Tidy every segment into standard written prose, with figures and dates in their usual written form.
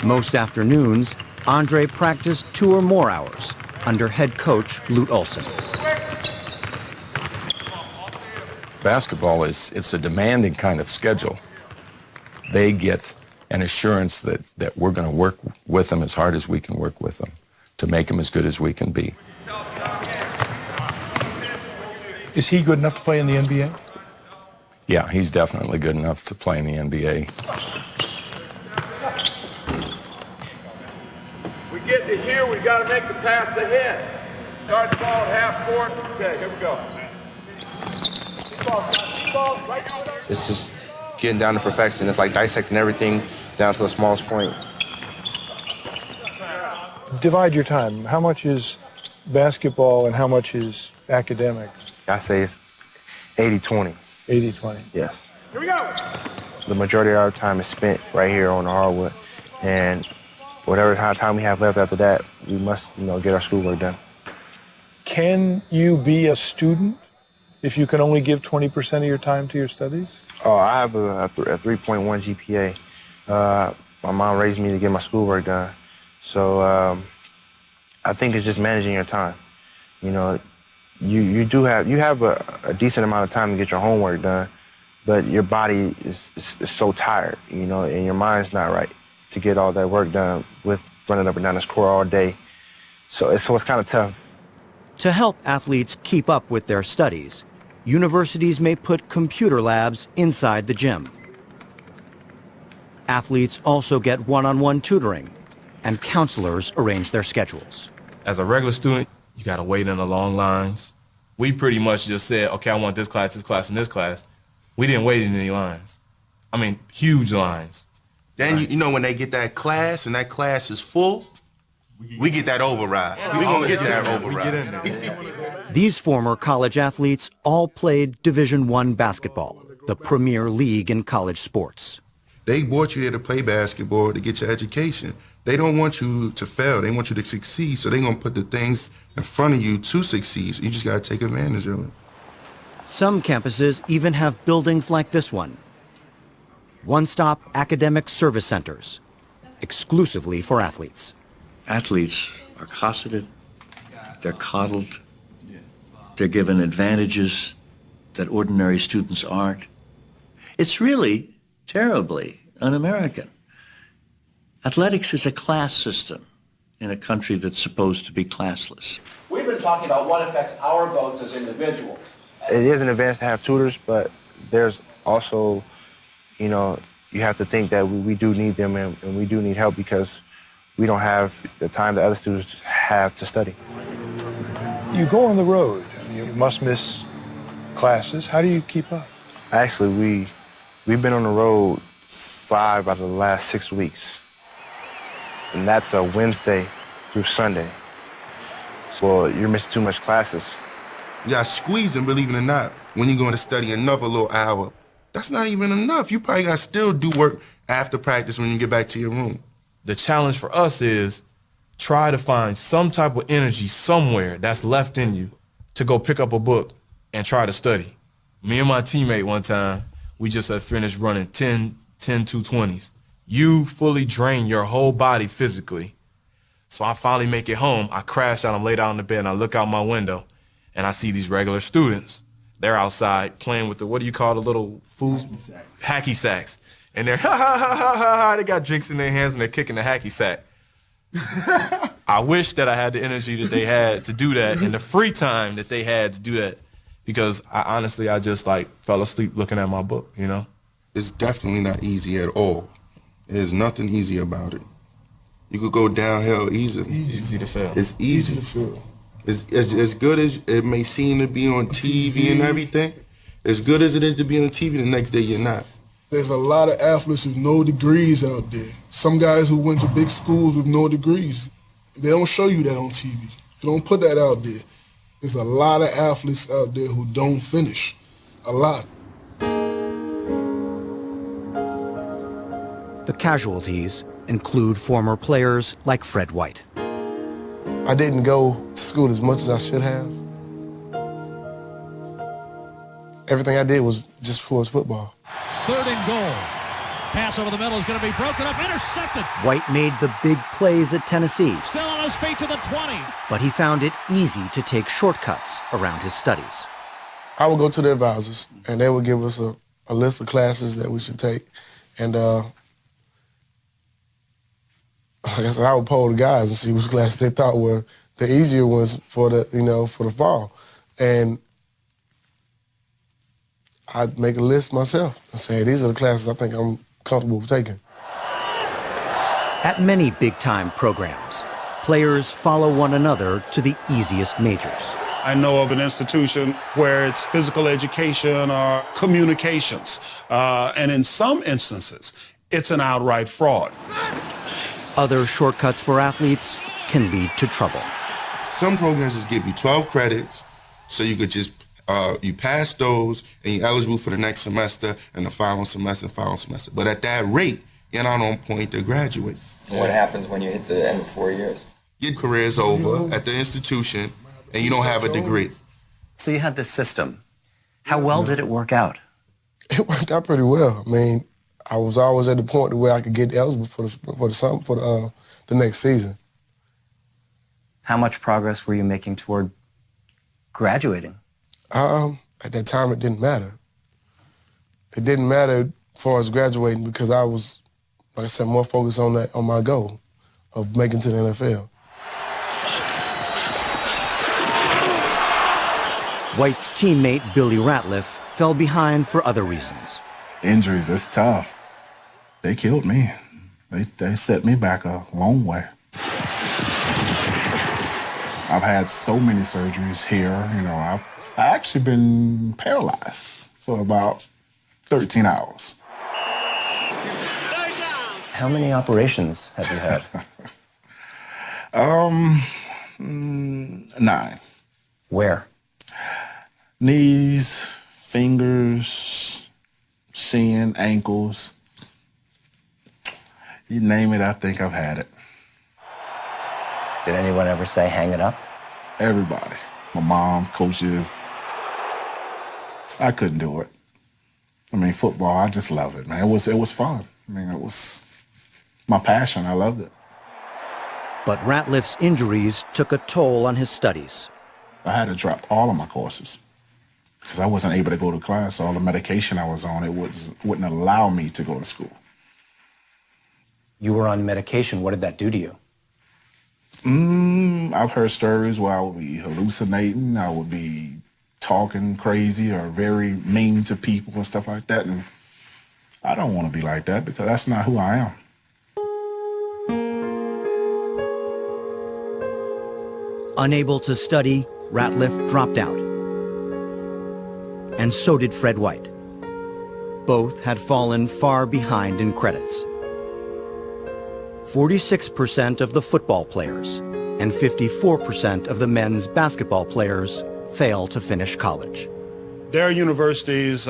Most afternoons, Andre practiced 2 or more hours under head coach Lute Olson. Basketball it's a demanding kind of schedule. They get an assurance that we're going to work with them as hard as we can work with them to make them as good as we can be. Is he good enough to play in the NBA? Yeah, he's definitely good enough to play in the NBA. We get to here, we got to make the pass ahead. Start the ball at half court. Okay, here we go. It's just getting down to perfection. It's like dissecting everything down to the smallest point. Divide your time. How much is basketball and how much is academic? I say it's 80-20. 80-20. Yes. Here we go. The majority of our time is spent right here on the hardwood, and whatever time we have left after that, we must, get our schoolwork done. Can you be a student if you can only give 20% of your time to your studies? Oh, I have a 3.1 GPA. My mom raised me to get my schoolwork done. So I think it's just managing your time. You have a decent amount of time to get your homework done, but your body is so tired, and your mind's not right to get all that work done with running up and down this court all day. So it's kind of tough. To help athletes keep up with their studies, universities may put computer labs inside the gym. Athletes also get one-on-one tutoring, and counselors arrange their schedules. As a regular student, you got to wait in the long lines. We pretty much just said, okay, I want this class, and this class. We didn't wait in any lines. I mean, huge lines. Then, when they get that class and that class is full, we get that override. We're going to get that override. These former college athletes all played Division I basketball, the premier league in college sports. They brought you here to play basketball to get your education. They don't want you to fail. They want you to succeed. So they're going to put the things in front of you to succeed. So you just got to take advantage of it. Some campuses even have buildings like this one. One-stop academic service centers, exclusively for athletes. Athletes are cosseted, they're coddled, they're given advantages that ordinary students aren't. It's really terribly un-American. Athletics is a class system in a country that's supposed to be classless. We've been talking about what affects our votes as individuals. It is an advantage to have tutors, but there's also, you have to think that we do need them and we do need help because we don't have the time that other students have to study. You go on the road and you must miss classes. How do you keep up? Actually, we've been on the road 5 out of the last 6 weeks. And that's a Wednesday through Sunday. So you're missing too much classes. You got to squeeze them, believe it or not, when you're going to study another little hour. That's not even enough. You probably got to still do work after practice when you get back to your room. The challenge for us is try to find some type of energy somewhere that's left in you to go pick up a book and try to study. Me and my teammate one time, we just had finished running 10 220s. You fully drain your whole body physically. So I finally make it home. I crash out, I'm laid out in the bed, and I look out my window, and I see these regular students. They're outside playing with the, what do you call the little fools? Hacky sacks. And they're, ha, ha, ha, ha, ha, ha. They got drinks in their hands, and they're kicking the hacky sack. I wish that I had the energy that they had to do that and the free time that they had to do that, because I just fell asleep looking at my book, It's definitely not easy at all. There's nothing easy about it. You could go downhill easily. Easy to fail. It's easy to fail. It's as good as it may seem to be on TV and everything, as good as it is to be on TV, the next day you're not. There's a lot of athletes with no degrees out there. Some guys who went to big schools with no degrees. They don't show you that on TV. They don't put that out there. There's a lot of athletes out there who don't finish. A lot. The casualties include former players like Fred White. I didn't go to school as much as I should have. Everything I did was just towards football. 3rd and goal. pass over the middle is going to be broken up, intercepted. White made the big plays at Tennessee. Still on his feet to the 20. But he found it easy to take shortcuts around his studies. I would go to the advisors, and they would give us a list of classes that we should take. And like I said, I would poll the guys and see which classes they thought were the easier ones for the fall. And I'd make a list myself and say, these are the classes I think I'm comfortable taking. At many big-time programs, players follow one another to the easiest majors. I know of an institution where it's physical education or communications, and in some instances, it's an outright fraud. Other shortcuts for athletes can lead to trouble. Some programs just give you 12 credits, so you could just, you pass those, and you're eligible for the next semester and the following semester and following semester. But at that rate, you're not on point to graduate. What happens when you hit the end of 4 years? Your career's over at the institution, and you don't have a degree. So you had this system. How well did it work out? It worked out pretty well. I mean, I was always at the point where I could get eligible for the next season. How much progress were you making toward graduating? At that time, it didn't matter. It didn't matter as far as graduating because I was, like I said, more focused on my goal of making to the NFL. White's teammate Billy Ratliff fell behind for other reasons. Injuries, it's tough. They killed me. They set me back a long way. I've had so many surgeries here. I've actually been paralyzed for about 13 hours. How many operations have you had? 9. Where? Knees, fingers, shin, ankles. You name it, I think I've had it. Did anyone ever say hang it up? Everybody. My mom, coaches. I couldn't do it. I mean, football, I just love it, man. It was fun. I mean, it was my passion. I loved it. But Ratliff's injuries took a toll on his studies. I had to drop all of my courses because I wasn't able to go to class. All the medication I was on, it wouldn't allow me to go to school. You were on medication. What did that do to you? I've heard stories where I would be hallucinating, I would be talking crazy or very mean to people and stuff like that. And I don't want to be like that because that's not who I am. Unable to study, Ratliff dropped out. And so did Fred White. Both had fallen far behind in credits. 46% of the football players and 54% of the men's basketball players fail to finish college. There are universities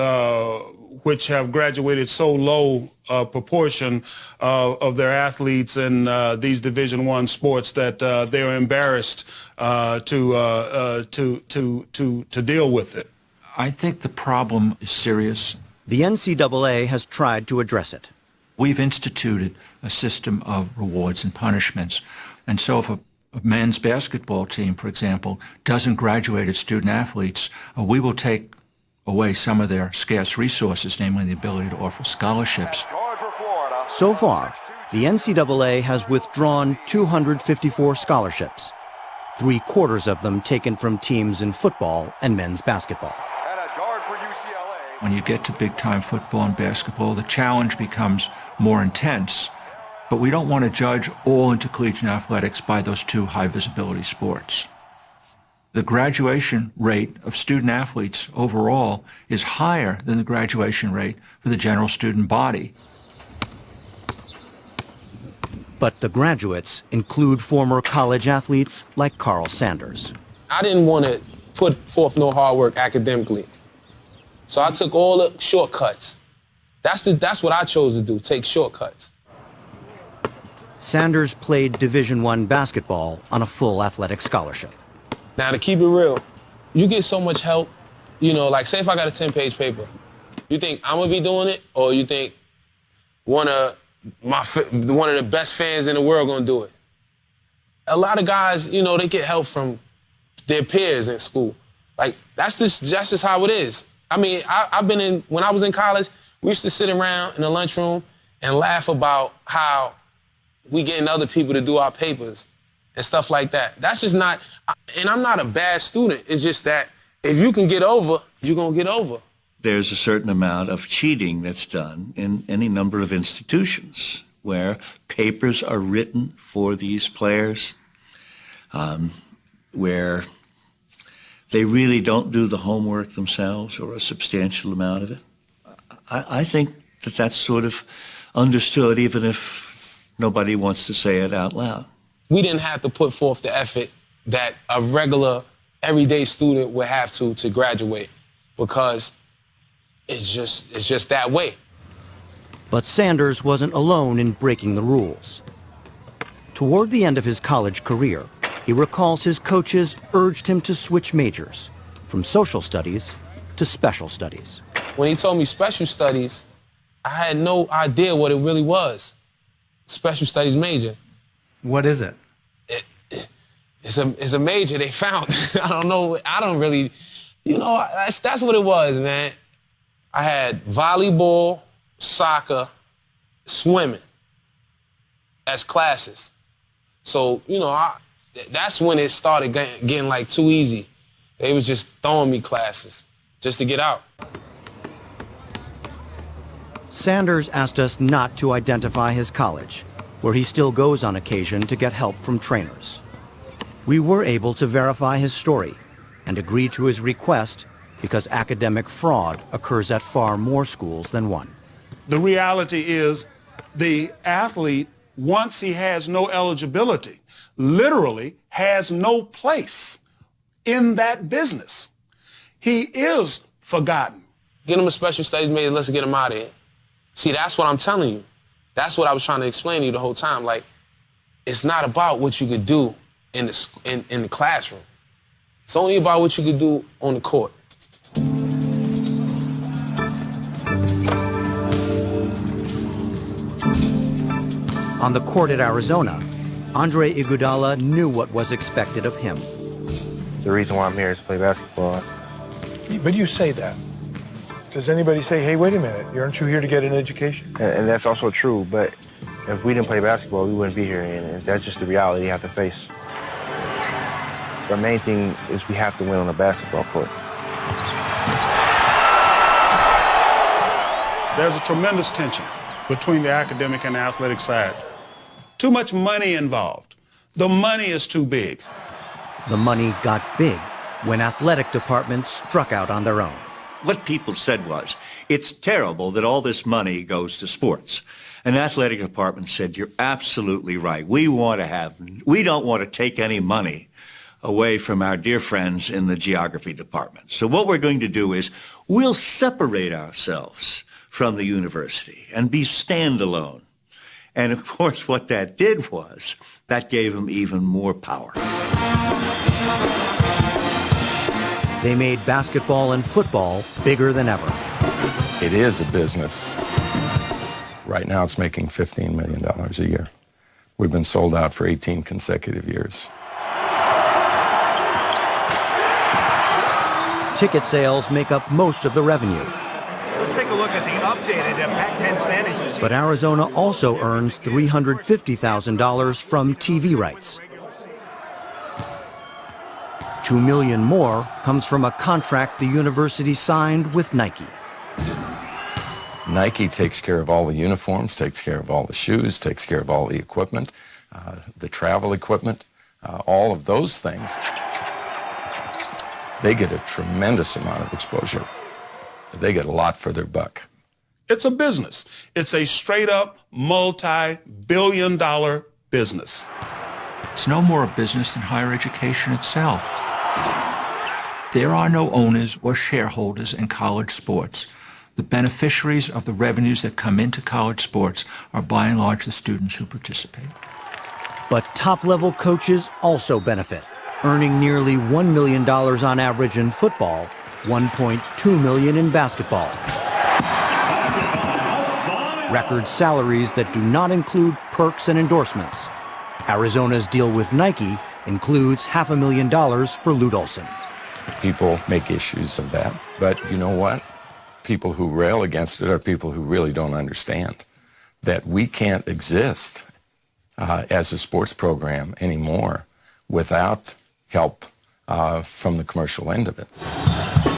which have graduated so low proportion of their athletes in these Division I sports that they're embarrassed to deal with it. I think the problem is serious. The NCAA has tried to address it. We've instituted a system of rewards and punishments. And so if a men's basketball team, for example, doesn't graduate its student athletes, we will take away some of their scarce resources, namely the ability to offer scholarships. So far, the NCAA has withdrawn 254 scholarships, 3/4 of them taken from teams in football and men's basketball. When you get to big-time football and basketball, the challenge becomes more intense. But we don't want to judge all intercollegiate athletics by those two high-visibility sports. The graduation rate of student athletes overall is higher than the graduation rate for the general student body. But the graduates include former college athletes like Carl Sanders. I didn't want to put forth no hard work academically. So I took all the shortcuts. That's what I chose to do, take shortcuts. Sanders played Division I basketball on a full athletic scholarship. Now, to keep it real, you get so much help, like say if I got a 10-page paper, you think I'm going to be doing it or you think one of the best fans in the world gonna do it. A lot of guys, you know, they get help from their peers in school. Like, that's just how it is. I mean, when I was in college, we used to sit around in the lunchroom and laugh about how we getting other people to do our papers and stuff like that. That's just not, and I'm not a bad student. It's just that if you can get over, you're gonna get over. There's a certain amount of cheating that's done in any number of institutions where papers are written for these players, where they really don't do the homework themselves or a substantial amount of it. I think that that's sort of understood, even if nobody wants to say it out loud. We didn't have to put forth the effort that a regular, everyday student would have to graduate, because it's just that way. But Sanders wasn't alone in breaking the rules. Toward the end of his college career, he recalls his coaches urged him to switch majors from social studies to special studies. When he told me special studies, I had no idea what it really was. Special studies major. What is it? It's a major they found. I don't know. I don't really, you know, that's what it was, man. I had volleyball, soccer, swimming as classes. So, you know, that's when it started getting like too easy. They was just throwing me classes just to get out. Sanders asked us not to identify his college, where he still goes on occasion to get help from trainers. We were able to verify his story and agree to his request because academic fraud occurs at far more schools than one. The reality is the athlete, once he has no eligibility, literally has no place in that business. He is forgotten. Get him a special studies major, let's get him out of here. See, that's what I'm telling you. That's what I was trying to explain to you the whole time. Like, it's not about what you could do in the classroom. It's only about what you could do on the court. On the court at Arizona, Andre Iguodala knew what was expected of him. The reason why I'm here is to play basketball. But you say that. Does anybody say, hey, wait a minute, aren't you here to get an education? And that's also true, but if we didn't play basketball, we wouldn't be here, and that's just the reality you have to face. The main thing is we have to win on the basketball court. There's a tremendous tension between the academic and the athletic side. Too much money involved. The money is too big. The money got big when athletic departments struck out on their own. What people said was, it's terrible that all this money goes to sports. An athletic department said, you're absolutely right. We don't want to take any money away from our dear friends in the geography department. So what we're going to do is we'll separate ourselves from the university and be standalone. And of course, what that did was that gave them even more power. They made basketball and football bigger than ever. It is a business. Right now it's making $15 million a year. We've been sold out for 18 consecutive years. Ticket sales make up most of the revenue. Let's take a look at the updated Pac-10 standings. But Arizona also earns $350,000 from TV rights. $2 million more comes from a contract the university signed with Nike. Nike takes care of all the uniforms, takes care of all the shoes, takes care of all the equipment, the travel equipment, all of those things. They get a tremendous amount of exposure. They get a lot for their buck. It's a business. It's a straight-up multi-billion-dollar business. It's no more a business than higher education itself. There are no owners or shareholders in college sports. The beneficiaries of the revenues that come into college sports are by and large the students who participate. But top-level coaches also benefit, earning nearly $1 million on average in football, $1.2 million in basketball. record salaries that do not include perks and endorsements. Arizona's deal with Nike includes $500,000 for Lute Olson. People make issues of that, but you know what? People who rail against it are people who really don't understand that we can't exist as a sports program anymore without help from the commercial end of it.